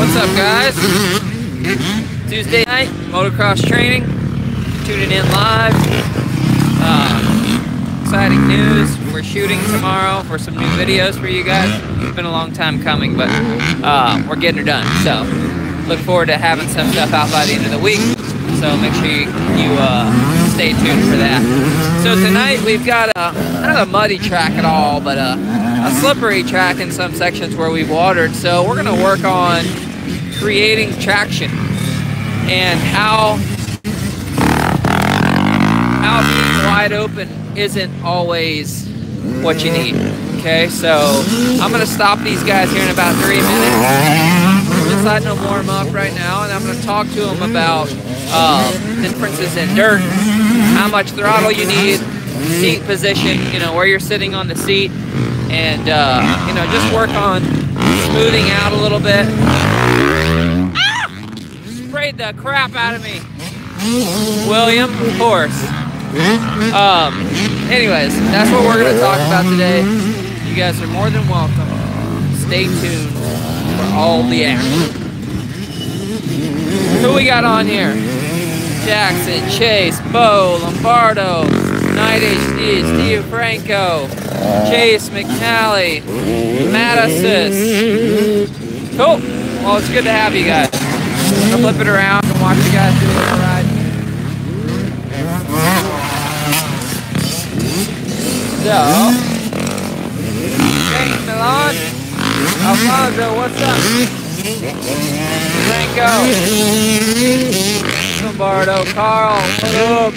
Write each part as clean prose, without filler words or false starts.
What's up, guys? Tuesday night, motocross training. Tuning in live. Exciting news. We're shooting tomorrow for some new videos for you guys. It's been a long time coming, but we're getting it done. So look forward to having some stuff out by the end of the week. So make sure you stay tuned for that. So tonight we've got not a muddy track at all, but a slippery track in some sections where we've watered. So we're going to work on creating traction and how being wide open isn't always what you need. Okay, so I'm going to stop these guys here in about 3 minutes. We're just letting them warm up right now, and I'm going to talk to them about differences in dirt, how much throttle you need, seat position, you know, where you're sitting on the seat, and you know, just work on smoothing out a little bit. Ah! Sprayed the crap out of me, William, of course. Anyways, that's what we're going to talk about today. You guys are more than welcome. Stay tuned for all the action. Who we got on here? Jackson, Chase, Bo, Lombardo, Night HD, Steve Franco, Chase McNally, Mattisis. Cool. Well, it's good to have you guys. I'm gonna flip it around and watch you guys do a little ride. So, James Milan, Alfonso, what's up? Franco, Lombardo, Carl, what up?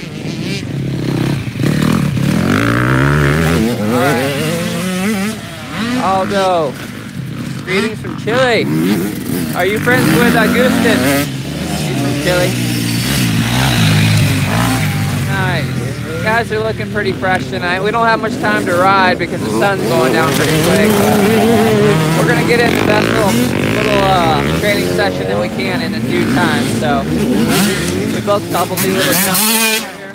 Alright. Aldo, greetings from Chile. Are you friends with Augustin? He's from Chile. Nice. You guys are looking pretty fresh tonight. We don't have much time to ride because the sun's going down pretty quick. We're going to get into that little training session that we can in due time. So we built a couple new little jumps here.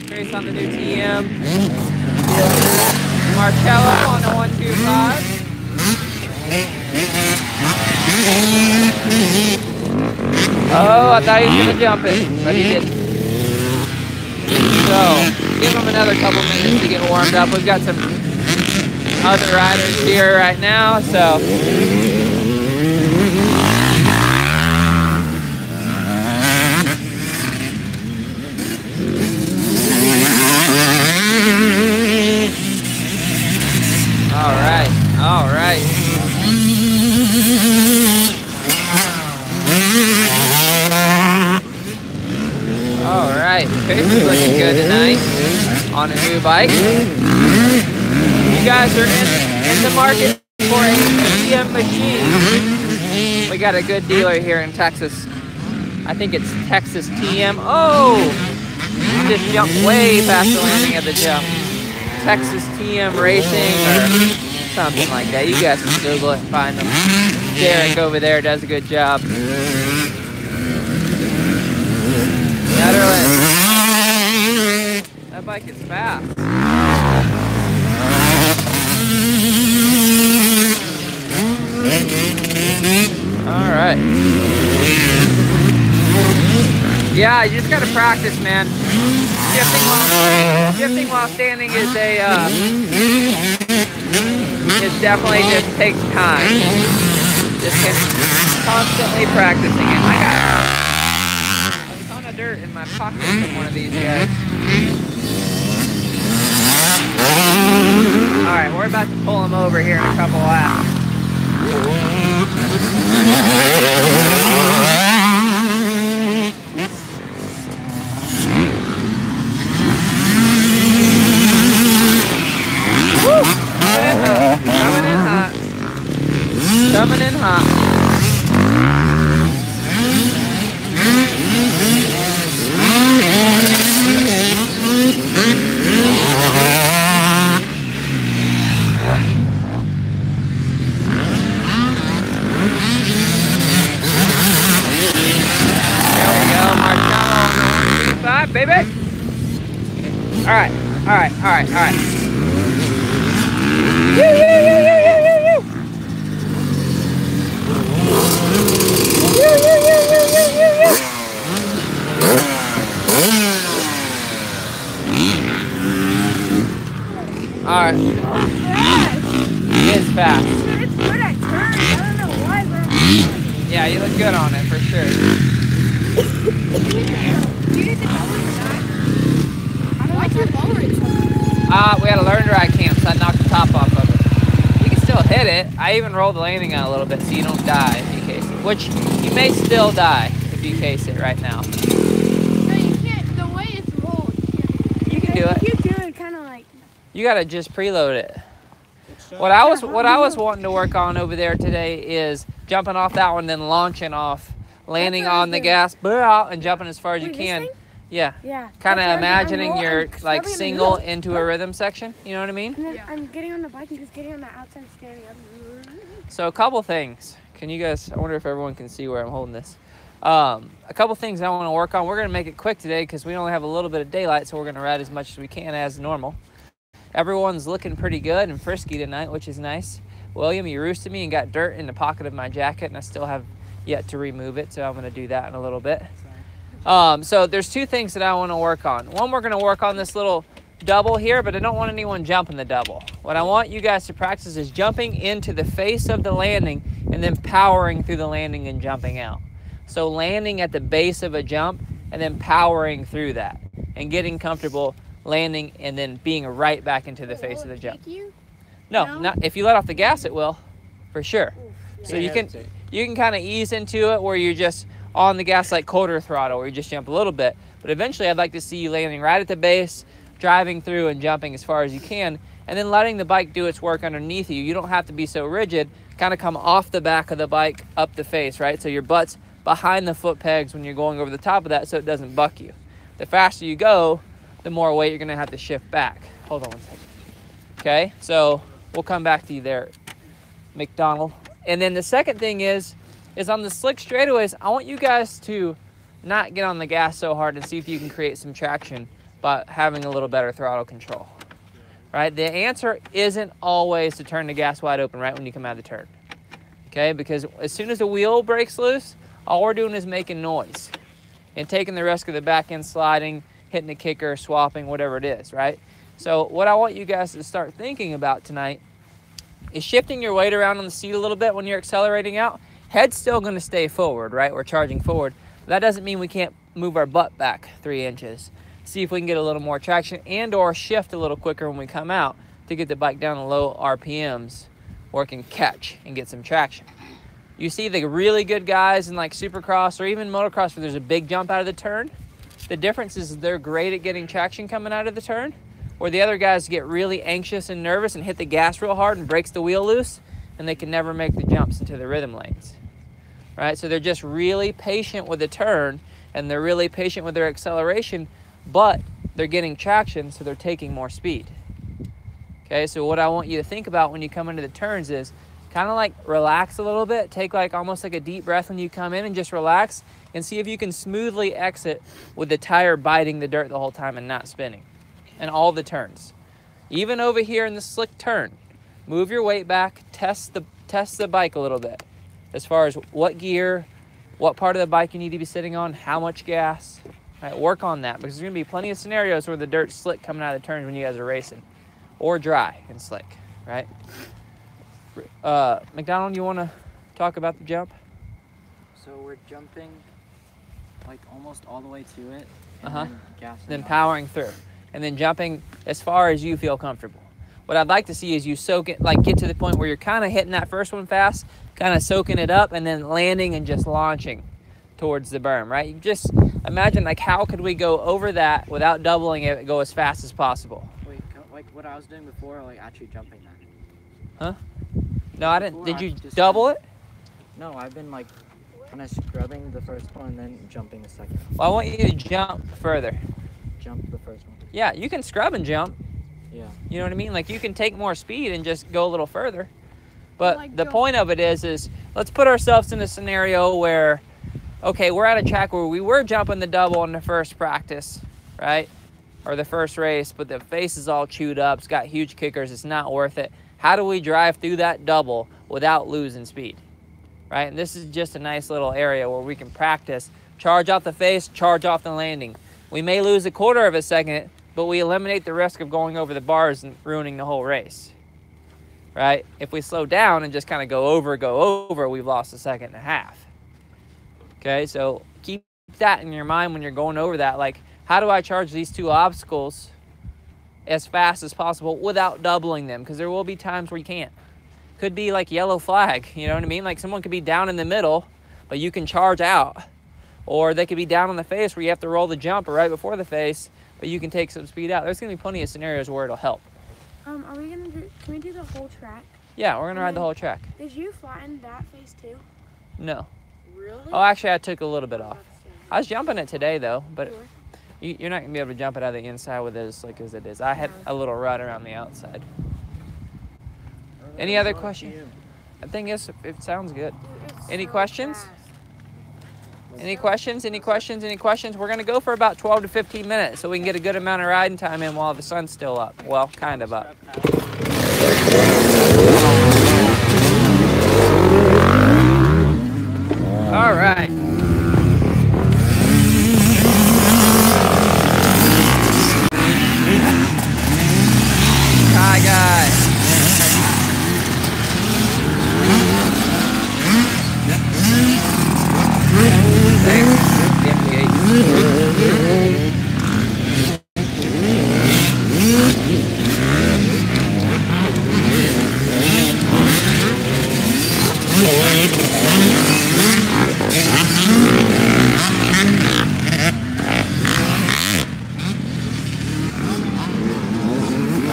Trace on the new TM. Marcello on the 125. Oh, I thought he was going to jump it, but he didn't. So, give him another couple minutes to get warmed up. We've got some other riders here right now, so. All right, all right. All right, Chase is looking good tonight on a new bike. You guys are in the market for a TM machine. We got a good dealer here in Texas. I think it's Texas TM. Oh, you just jumped way past the landing of the jump. Texas TM Racing or something like that. You guys can Google it and find them. Derek over there does a good job. Netherlands. That bike is fast. All right. Yeah, you just gotta practice, man. Shifting while standing is definitely just takes time. Just constantly practicing it. I got a ton of dirt in my pocket from one of these guys. All right, we're about to pull him over here in a couple laps. Coming in hot. Coming in hot. There we go, Marcello, 155, baby. All right, all right, all right, all right. Woo, woo, woo, woo, woo, woo. Yeah, you look good on it for sure. Why'd you lower it? We had a learn to ride camp, so I knocked the top off of it. You can still hit it. I even rolled the landing out a little bit so you don't die if you case it. Which, you may still die if you case it right now. No, you can't. The way it's rolled. You can do it. You do it kind of like. You gotta just preload it. What I was wanting to work on over there today is jumping off that one, then launching off, landing on the gas, and jumping as far as you can. Yeah. Yeah. Kind of imagining you're like single into a rhythm section. You know what I mean? And then I'm getting on the bike and just getting on the outside standing up. So a couple things. Can you guys? I wonder if everyone can see where I'm holding this. A couple things I want to work on. We're gonna make it quick today because we only have a little bit of daylight, so we're gonna ride as much as we can as normal. Everyone's looking pretty good and frisky tonight, which is nice. William, you roosted me and got dirt in the pocket of my jacket, and I still have yet to remove it, so I'm going to do that in a little bit. So there's two things that I want to work on. One, we're going to work on this little double here, but I don't want anyone jumping the double. What I want you guys to practice is jumping into the face of the landing and then powering through the landing and jumping out. So landing at the base of a jump and then powering through that and getting comfortable landing and then being right back into the face of the jump. No, not if you let off the gas, it will, for sure. So you can kind of ease into it where you're just on the gas like quarter throttle, where you just jump a little bit. But eventually, I'd like to see you landing right at the base, driving through and jumping as far as you can, and then letting the bike do its work underneath you. You don't have to be so rigid. Kind of come off the back of the bike up the face, right? So your butt's behind the foot pegs when you're going over the top of that, so it doesn't buck you. The faster you go, the more weight you're gonna have to shift back. Hold on one second. Okay, so we'll come back to you there, McDonald. And then the second thing is on the slick straightaways, I want you guys to not get on the gas so hard and see if you can create some traction by having a little better throttle control, right? The answer isn't always to turn the gas wide open right when you come out of the turn, okay? Because as soon as the wheel breaks loose, all we're doing is making noise and taking the risk of the back end sliding, hitting the kicker, swapping, whatever it is, right? So what I want you guys to start thinking about tonight is shifting your weight around on the seat a little bit when you're accelerating out. Head's still going to stay forward, right? We're charging forward. But that doesn't mean we can't move our butt back 3 inches. See if we can get a little more traction and or shift a little quicker when we come out to get the bike down to low RPMs where it can catch and get some traction. You see the really good guys in like Supercross or even Motocross where there's a big jump out of the turn. The difference is they're great at getting traction coming out of the turn, where the other guys get really anxious and nervous and hit the gas real hard and breaks the wheel loose, and they can never make the jumps into the rhythm lanes, right? So they're just really patient with the turn, and they're really patient with their acceleration, but they're getting traction, so they're taking more speed. Okay, so what I want you to think about when you come into the turns is kind of like relax a little bit, take like almost like a deep breath when you come in and just relax, and see if you can smoothly exit with the tire biting the dirt the whole time and not spinning. And all the turns. Even over here in the slick turn, move your weight back, test the bike a little bit. As far as what gear, what part of the bike you need to be sitting on, how much gas. Right, work on that because there's gonna be plenty of scenarios where the dirt's slick coming out of the turns when you guys are racing. Or dry and slick, right? McDonald, you wanna talk about the jump? So we're jumping like almost all the way to it, and then powering through, and then jumping as far as you feel comfortable. What I'd like to see is you soak it, like get to the point where you're kind of hitting that first one fast, kind of soaking it up, and then landing and just launching towards the berm, right? You just imagine like how could we go over that without doubling it, go as fast as possible. Wait, like what I was doing before, like actually jumping that. Huh? No, I didn't. Did you double it? No, I've been like kind of scrubbing the first one and then jumping the second one. Well, I want you to jump further. Jump the first one. Yeah, you can scrub and jump. Yeah. You know what I mean? Like you can take more speed and just go a little further. But like the point of it is let's put ourselves in a scenario where, okay, we're at a track where we were jumping the double in the first practice, right? Or the first race, but the face is all chewed up. It's got huge kickers. It's not worth it. How do we drive through that double without losing speed, right? And this is just a nice little area where we can practice. Charge off the face, charge off the landing. We may lose a quarter of a second, but we eliminate the risk of going over the bars and ruining the whole race. right? If we slow down and just kind of go over, we've lost a second and a half. Okay, so keep that in your mind when you're going over that. Like, how do I charge these two obstacles as fast as possible without doubling them? Because there will be times where you can't. Could be like yellow flag, you know what I mean? Like someone could be down in the middle, but you can charge out. Or they could be down on the face where you have to roll the jump or right before the face, but you can take some speed out. There's gonna be plenty of scenarios where it'll help. Are we gonna do, can we do the whole track? Yeah, we're gonna ride the whole track. Did you flatten that face too? No. Really? Oh, actually I took a little bit off. I was jumping it today though, but Sure. you're not gonna be able to jump it out of the inside with it as slick as it is. I had a little rut around the outside. Any other question? I think it sounds good. Any questions? Any questions? Any questions? Any questions? We're gonna go for about 12 to 15 minutes so we can get a good amount of riding time in while the sun's still up. Well, kind of up. All right. Hi, guys.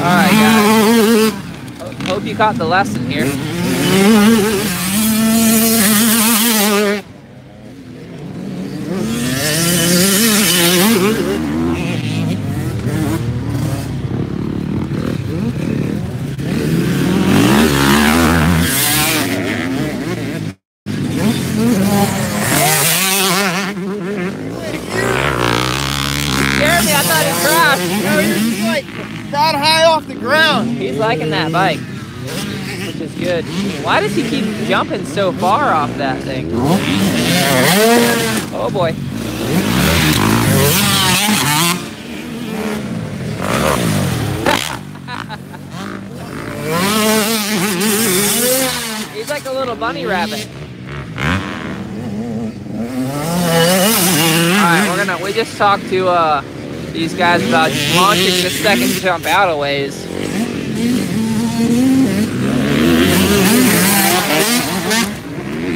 Alright guys, hope you caught the lesson here. Jeremy, I thought it crashed. No, he's like that high off the ground. He's liking that bike, which is good. Why does he keep jumping so far off that thing? Oh boy. He's like a little bunny rabbit. Alright, we just talked to these guys about launching the second jump out a ways.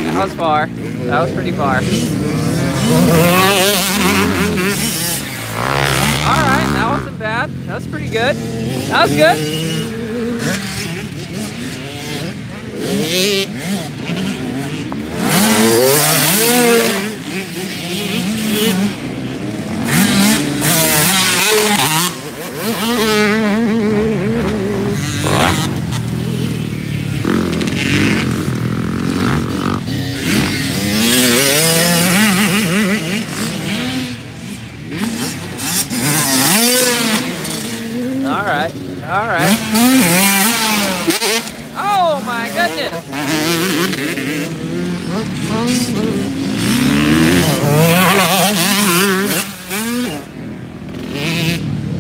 That was far. That was pretty far. Alright, that wasn't bad. That was pretty good. That was good. All right. Oh my goodness.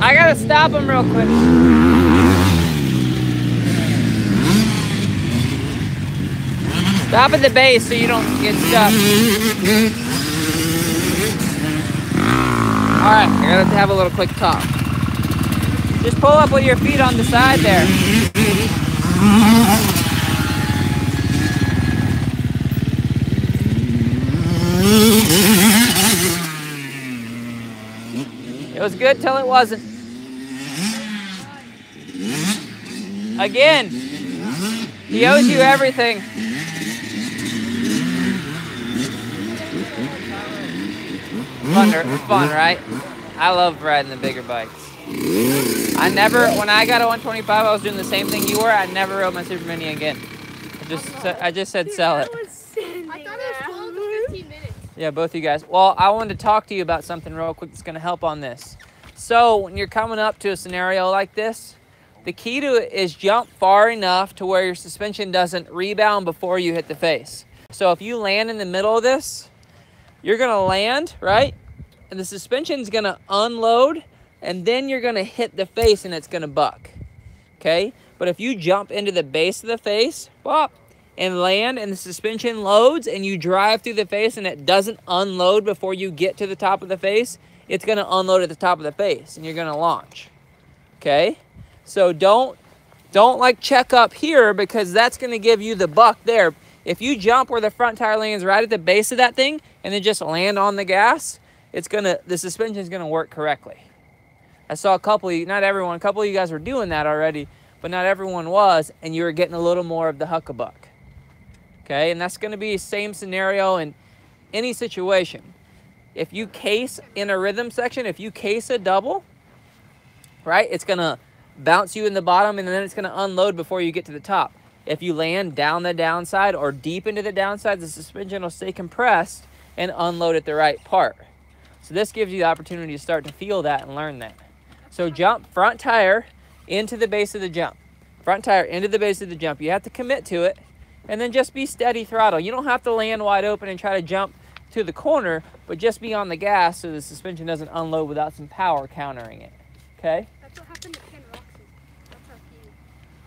I gotta stop him real quick. Stop at the base so you don't get stuck. All right, I gotta have a little quick talk. Just pull up with your feet on the side there. It was good till it wasn't. Again, he owes you everything. Fun, right? I love riding the bigger bikes. When I got a 125, I was doing the same thing you were. I never rode my Super Mini again. I just said sell it. I thought it was 12 to 15 minutes. Yeah, both of you guys. Well, I wanted to talk to you about something real quick that's going to help on this. So when you're coming up to a scenario like this, the key to it is jump far enough to where your suspension doesn't rebound before you hit the face. So if you land in the middle of this, you're going to land, right? And the suspension's going to unload, and then you're going to hit the face and it's going to buck. Okay? But if you jump into the base of the face, well, and land and the suspension loads and you drive through the face and it doesn't unload before you get to the top of the face, it's going to unload at the top of the face and you're going to launch. Okay? So don't like check up here, because that's going to give you the buck there. If you jump where the front tire lands right at the base of that thing and then just land on the gas, the suspension is going to work correctly. I saw a couple of you, not everyone, a couple of you guys were doing that already, but not everyone was, and you were getting a little more of the huckabuck. Okay, and that's going to be the same scenario in any situation. If you case in a rhythm section, if you case a double, right, it's going to bounce you in the bottom and then it's going to unload before you get to the top. If you land down the downside or deep into the downside, the suspension will stay compressed and unload at the right part. So this gives you the opportunity to start to feel that and learn that. So jump front tire into the base of the jump. Front tire into the base of the jump. You have to commit to it. And then just be steady throttle. You don't have to land wide open and try to jump to the corner, but just be on the gas so the suspension doesn't unload without some power countering it. Okay? That's what happened to Ken Roxy. That's how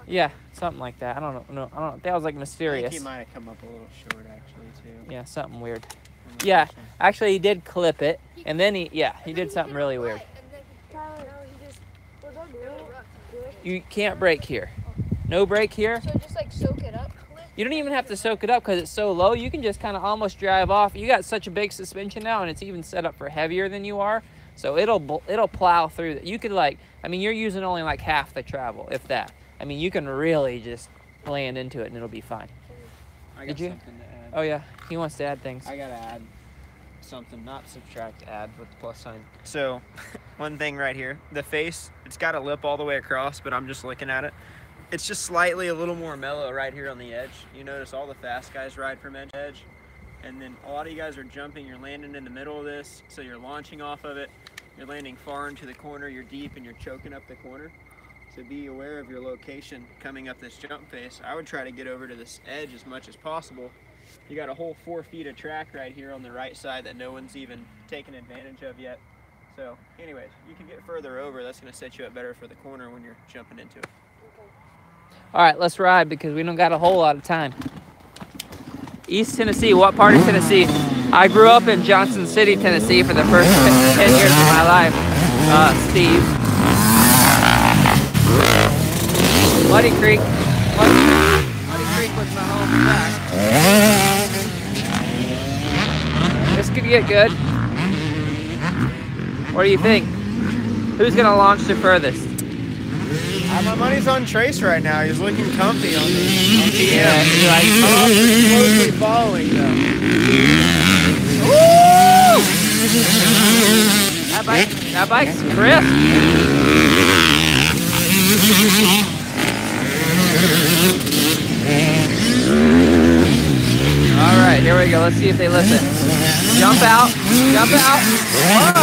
he... Yeah, something like that. I don't know. I don't. That was like mysterious. I think he might have come up a little short actually too. Yeah, something weird. Yeah, actually he did clip it, and then he did something really weird. You can't brake here. No brake here. So just like soak it up. You don't even have to soak it up because it's so low. You can just kind of almost drive off. You got such a big suspension now, and it's even set up for heavier than you are. So it'll plow through. You could you're using only like half the travel, if that. I mean, you can really just land into it and it'll be fine. I got something to add. Oh yeah, he wants to add things. I gotta add something, not subtract, add with the plus sign. So, one thing right here, the face, it's got a lip all the way across, but I'm just looking at it. It's just slightly a little more mellow right here on the edge. You notice all the fast guys ride from edge to edge. And then a lot of you guys are jumping, you're landing in the middle of this, so you're launching off of it. You're landing far into the corner, you're deep, and you're choking up the corner. So be aware of your location coming up this jump face. I would try to get over to this edge as much as possible. You got a whole 4 feet of track right here on the right side that no one's even taken advantage of yet. So anyways, you can get further over. That's going to set you up better for the corner when you're jumping into it. All right, let's ride because we don't got a whole lot of time. East Tennessee, what part of Tennessee? I grew up in Johnson City, Tennessee for the first 10 years of my life. Steve. Muddy Creek. Muddy Creek was my home track. This could get good. What do you think? Who's gonna launch the furthest? My money's on Trace right now. He's looking comfy on the Yeah, you like, closely following though. woo! That bike's crisp. All right, here we go. Let's see if they listen. Jump out. Jump out. Whoa.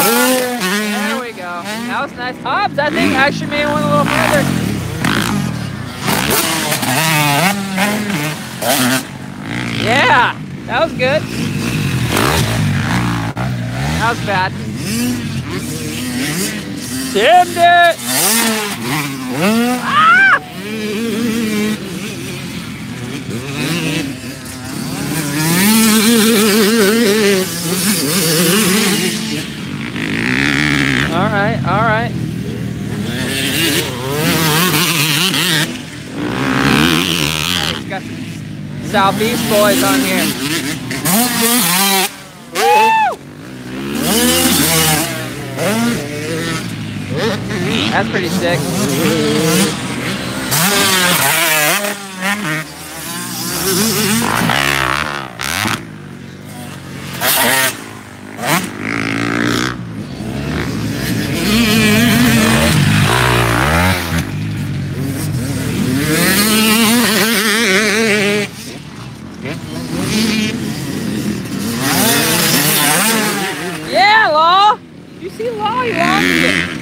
There we go. That was nice. Hobbs, I think actually may have went a little further. Yeah, that was good. That was bad. Send it. Ah! All right, all right. He's got some Southeast boys on here. Woo! That's pretty sick. Yeah, Law! You see Law? You lost it.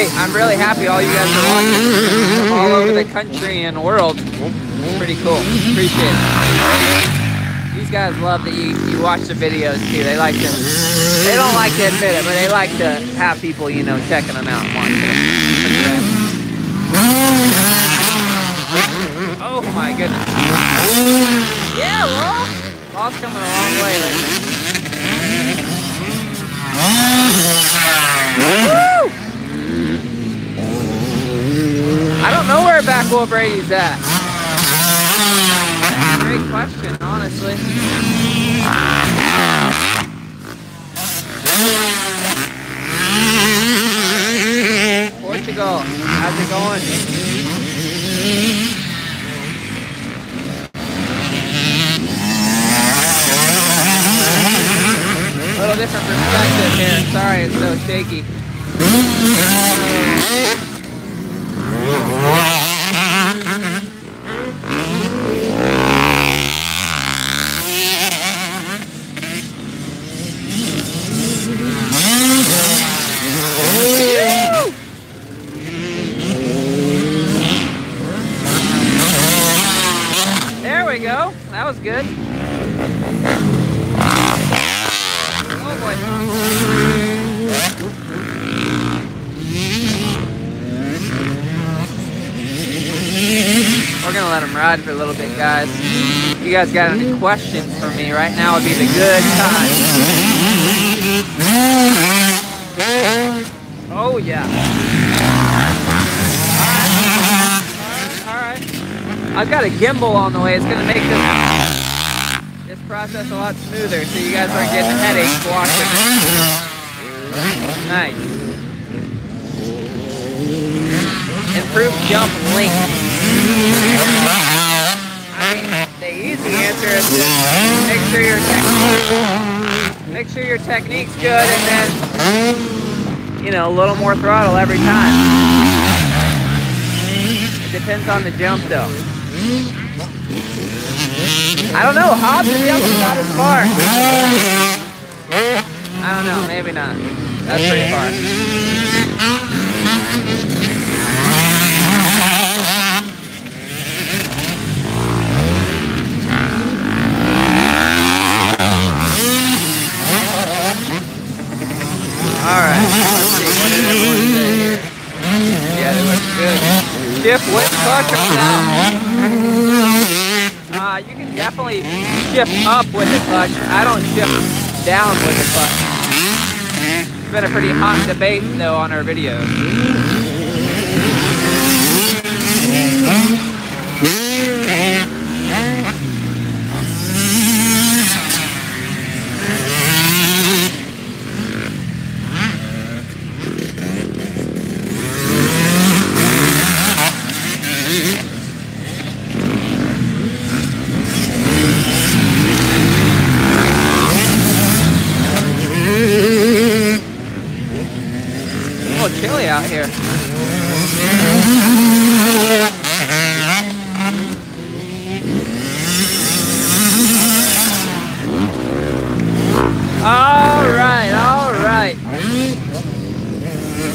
great. I'm really happy all you guys are watching from all over the country and world. Pretty cool. Appreciate it. These guys love that you watch the videos too. They like to, they don't like to admit it, but they like to have people, you know, checking them out and watching them. Oh my goodness. Yeah, Law's coming a long way lately. Woo! I don't know where back wheel Brady's at. Great question, honestly. Portugal, how's it going? A little different perspective here. Sorry, it's so shaky. There we go. That was good. Oh boy. We're gonna let him ride for a little bit, guys. If you guys got any questions for me, right now would be the good time. Oh yeah. Alright. I've got a gimbal on the way. It's gonna make this process a lot smoother so you guys aren't getting headaches watching. Nice. Improved jump length. I mean, the easy answer is just make sure your technique's good and then, you know, a little more throttle every time. It depends on the jump though. I don't know, Hobbs is jumping not as far. I don't know, maybe not. That's pretty far. Alright, let's see, what did everyone say here? Yeah, it looks good. Shift with clutch or down? You can definitely shift up with the clutch. I don't shift down with the clutch. It's been a pretty hot debate though on our videos. Chilly out here. All right.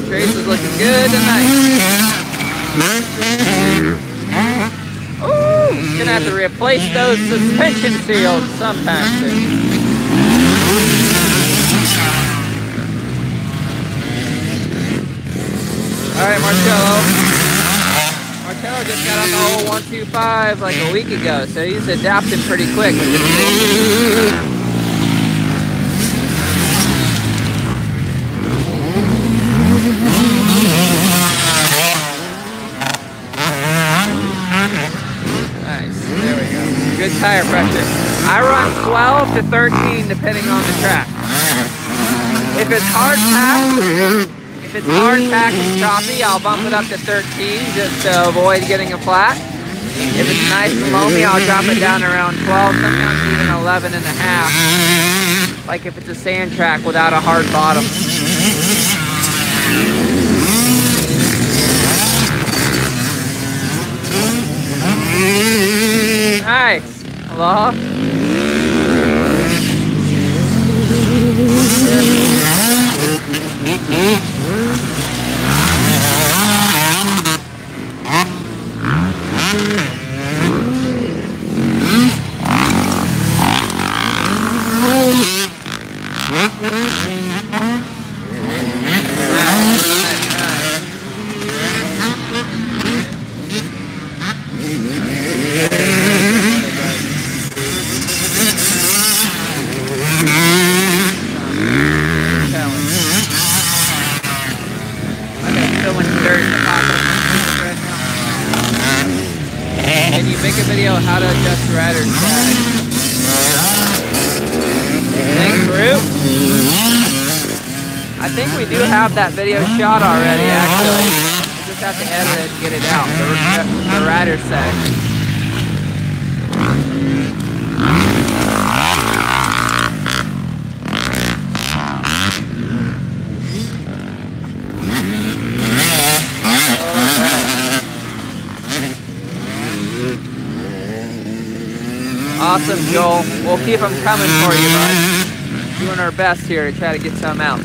Trace is looking good tonight. Ooh, gonna have to replace those suspension seals sometime soon. Alright, Marcello just got on the whole 125 like a week ago, so he's adapted pretty quick with this thing. Nice, there we go. Good tire pressure. I run 12 to 13 depending on the track. If it's hard packed and choppy, I'll bump it up to 13 just to avoid getting a flat. If it's nice and loamy, I'll drop it down around 12, sometimes even 11 and a half. Like if it's a sand track without a hard bottom. Nice. Hello? Can you make a video how to adjust the rider's side? Thanks, Root. I think we do have that video shot already, actually. We just have to edit it and get it out. The rider's side. Awesome, Joel. We'll keep them coming for you, bud. Doing our best here to try to get some out.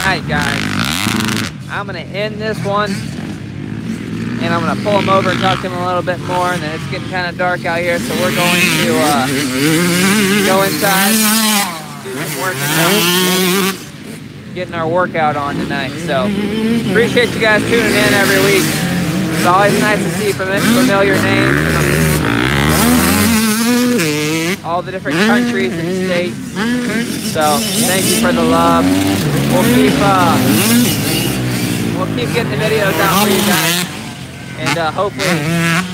Alright guys, I'm going to end this one and I'm going to pull him over and talk to him a little bit more, and then it's getting kind of dark out here, so we're going to go inside, do some working out, getting our workout on tonight. So appreciate you guys tuning in every week. It's always nice to see familiar names, all the different countries and states. So thank you for the love. We'll keep getting the videos out for you guys, and hopefully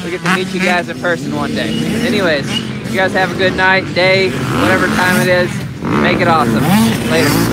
we get to meet you guys in person one day. Anyways, you guys have a good night, day, whatever time it is. Make it awesome. Later.